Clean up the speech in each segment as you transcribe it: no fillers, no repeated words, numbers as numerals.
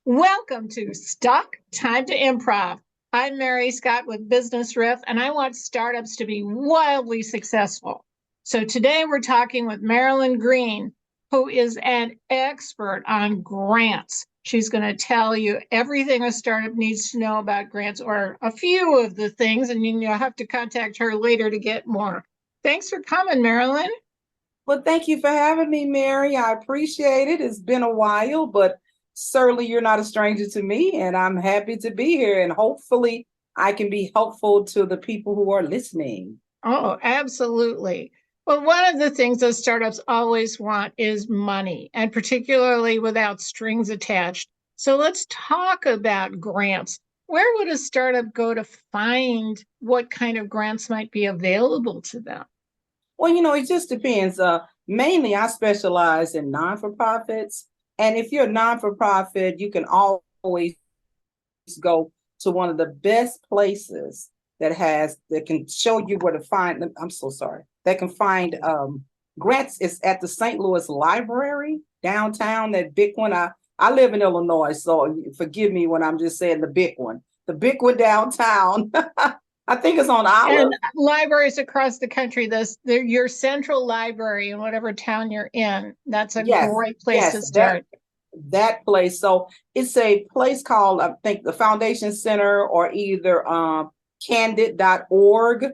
Welcome to Stock Time to Improv. I'm Mary Scott with Business Riff, and I want startups to be wildly successful. So today we're talking with Marilyn Green, who is an expert on grants. She's going to tell you everything a startup needs to know about grants, or a few of the things, and you'll have to contact her later to get more. Thanks for coming, Marilyn. Well, thank you for having me, Mary. I appreciate it. It's been a while, but certainly you're not a stranger to me, and I'm happy to be here. And hopefully, I can be helpful to the people who are listening. Oh, absolutely. Well, one of the things that startups always want is money, and particularly without strings attached. So let's talk about grants. Where would a startup go to find what kind of grants might be available to them? Well, it just depends. Mainly, I specialize in non-for-profits. And if you're a non-for-profit, you can always go to one of the best places that can show you where to find. I'm so sorry. That can find grants. Is at the St. Louis Library downtown. That big one. I live in Illinois, so forgive me when I'm just saying the big one. The big one downtown. I think it's on Olive. And libraries across the country, your central library in whatever town you're in, that's a Yes, great place to yes, that start. that place. So it's a place called, I think, the Foundation Center, or either candid.org,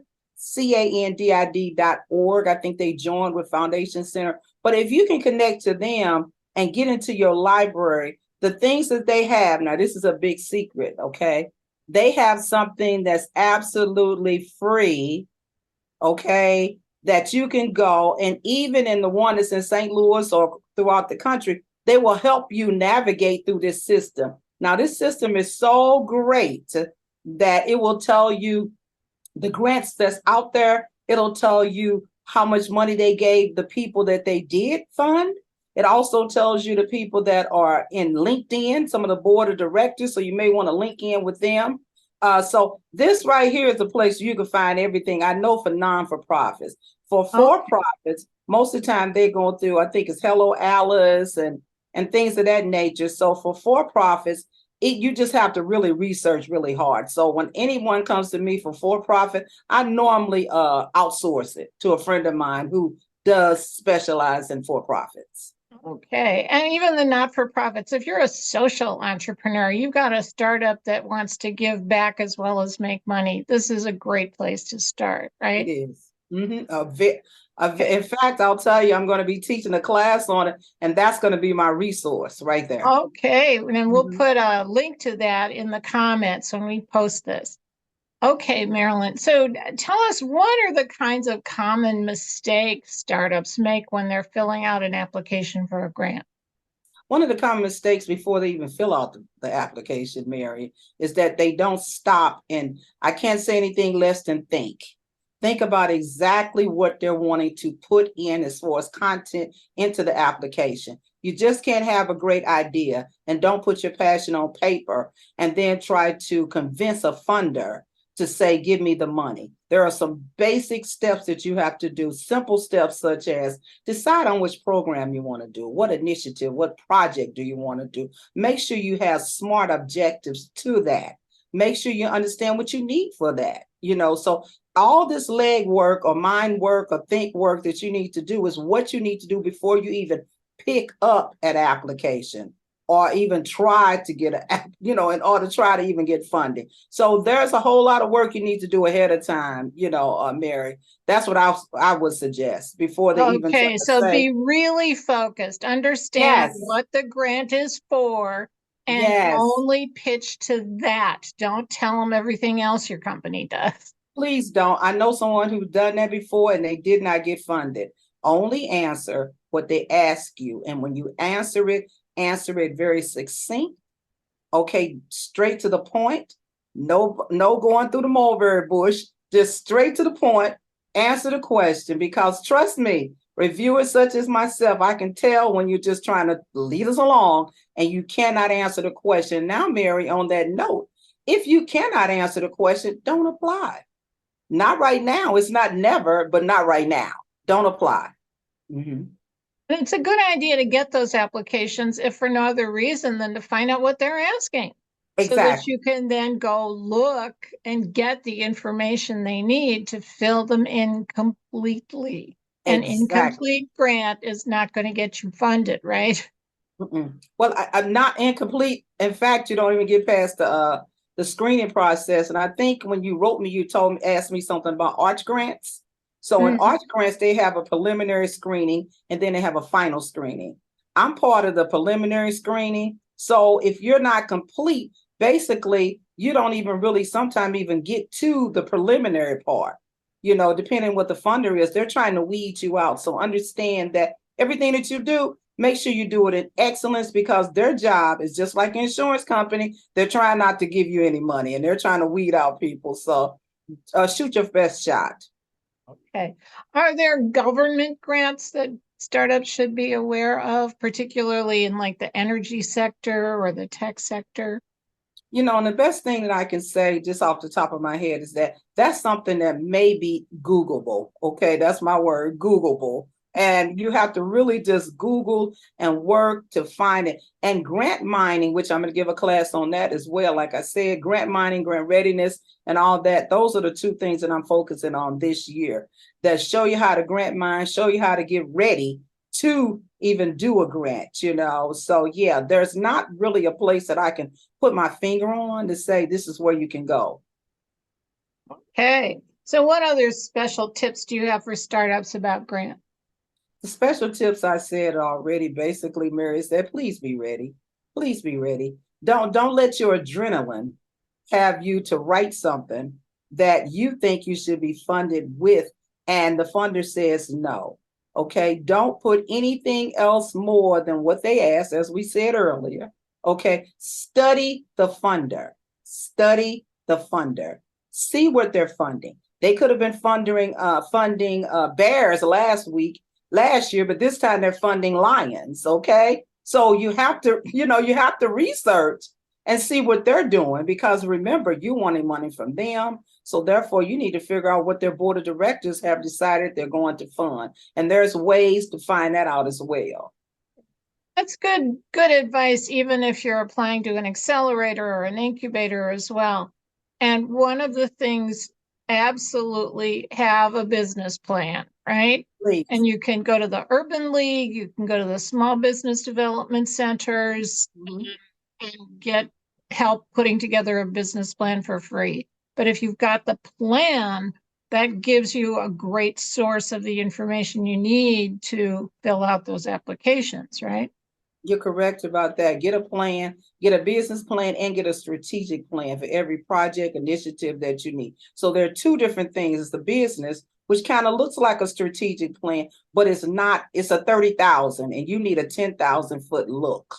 candid.org. I think they joined with Foundation Center. But if you can connect to them and get into your library, the things that they have, now this is a big secret, okay? They have something that's absolutely free, okay, that you can go, and even in the one that's in St. Louis or throughout the country, they will help you navigate through this system. Now, this system is so great that it will tell you the grants that's out there. It'll tell you how much money they gave the people that they did fund. It also tells you the people that are in LinkedIn, some of the board of directors, so you may want to link in with them. So this right here is the place you can find everything. I know for non-for-profits. For-profits, most of the time they're going through, I think it's Hello Alice and things of that nature. So for-profits, you just have to really research really hard. So when anyone comes to me for-profit, I normally outsource it to a friend of mine who does specialize in for-profits. Okay. And even the not-for-profits, if you're a social entrepreneur, you've got a startup that wants to give back as well as make money. This is a great place to start, It right? is. In fact, I'll tell you, I'm going to be teaching a class on it, and that's going to be my resource right there. Okay. And we'll Mhm. put a link to that in the comments when we post this. Okay, Marilyn. So tell us, what are the kinds of common mistakes startups make when they're filling out an application for a grant? One of the common mistakes before they even fill out the application, Mary, is that they don't stop. And I can't say anything less than think. Think about exactly what they're wanting to put in as far as content into the application. You just can't have a great idea and don't put your passion on paper and then try to convince a funder to say, give me the money. There are some basic steps that you have to do, simple steps such as decide on which program you want to do, what initiative, what project do you want to do. Make sure you have smart objectives to that. Make sure you understand what you need for that. So all this leg work or mind work or think work that you need to do is what you need to do before you even pick up an application or even try to get in order to try to even get funding. So there's a whole lot of work you need to do ahead of time, Mary. That's what I would suggest before they even try Okay, to so say, be really focused. Understand yes, what the grant is for and yes, only pitch to that. Don't tell them everything else your company does. please don't. I know someone who's done that before and they did not get funded. Only answer what they ask you. And when you answer it very succinct. Okay, straight to the point. No going through the mulberry bush. Just straight to the point. Answer the question, because trust me, reviewers such as myself, I can tell when you're just trying to lead us along and you cannot answer the question. Now, Mary, on that note, if you cannot answer the question, don't apply. Not right now. It's not never, but not right now. Don't apply. Mhm. And it's a good idea to get those applications if for no other reason than to find out what they're asking. So that Exactly. you can then go look and get the information they need to fill them in completely. An Exactly. incomplete grant is not going to get you funded, right? Mm-mm. Well, I'm not incomplete. In fact, you don't even get past the screening process. And I think when you wrote me, you asked me something about arch grants. So in Mhm. arch grants, they have a preliminary screening and then they have a final screening. I'm part of the preliminary screening. So if you're not complete, basically, you don't even really sometimes even get to the preliminary part. You know, depending what the funder is, they're trying to weed you out. So understand that everything that you do, make sure you do it in excellence because their job is just like an insurance company. They're trying not to give you any money and they're trying to weed out people. So shoot your best shot. Okay. Are there government grants that startups should be aware of, particularly in like the energy sector or the tech sector? You know, and the best thing that I can say just off the top of my head is that that's something that may be Googleable. Okay, that's my word, Googleable. And you have to really just Google and work to find it. And grant mining, which I'm going to give a class on that as well. Like I said, grant mining, grant readiness, and all that. Those are the two things that I'm focusing on this year that show you how to grant mine, show you how to get ready to even do a grant, you know. So yeah, there's not really a place that I can put my finger on to say this is where you can go. Okay. So what other special tips do you have for startups about grants? The special tips I said already, basically, Mary said, please be ready. Please be ready. Don't let your adrenaline have you to write something that you think you should be funded with, and the funder says no. Okay, don't put anything else more than what they asked, as we said earlier. Okay, study the funder. Study the funder. See what they're funding. They could have been funding bears last year, but this time they're funding lions. Okay, so you have to, you have to research and see what they're doing because remember, you wanting money from them. So therefore, you need to figure out what their board of directors have decided they're going to fund. And there's ways to find that out as well. That's good advice, even if you're applying to an accelerator or an incubator as well. And one of the things, absolutely have a business plan, right? Please. And you can go to the Urban League, you can go to the small business development centers Mhm. and get help putting together a business plan for free. But if you've got the plan, that gives you a great source of the information you need to fill out those applications, right? You're correct about that. Get a plan, get a business plan, and get a strategic plan for every project initiative that you need. So there are two different things. It's the business, which kind of looks like a strategic plan, but it's not, it's a 30,000 and you need a 10,000-foot look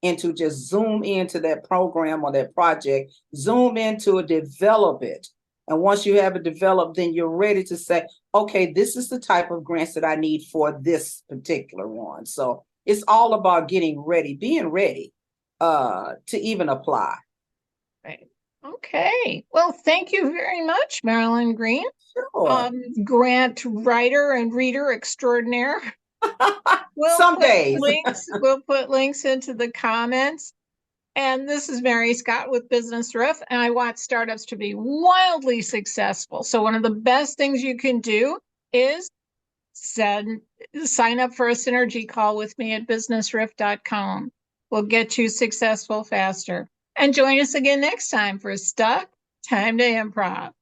into just zoom into that program or that project, zoom into it, develop it. And once you have it developed, then you're ready to say, okay, this is the type of grants that I need for this particular one. So it's all about getting ready, being ready to even apply. Right. Okay. Well, thank you very much, Marilyn Green, Sure. grant writer and reader extraordinaire. Some days. We'll put links into the comments. And this is Mary Scott with Business Riff, and I want startups to be wildly successful. So one of the best things you can do is sign up for a synergy call with me at businessriff.com. We'll get you successful faster. And join us again next time for Stuck Time to Improv.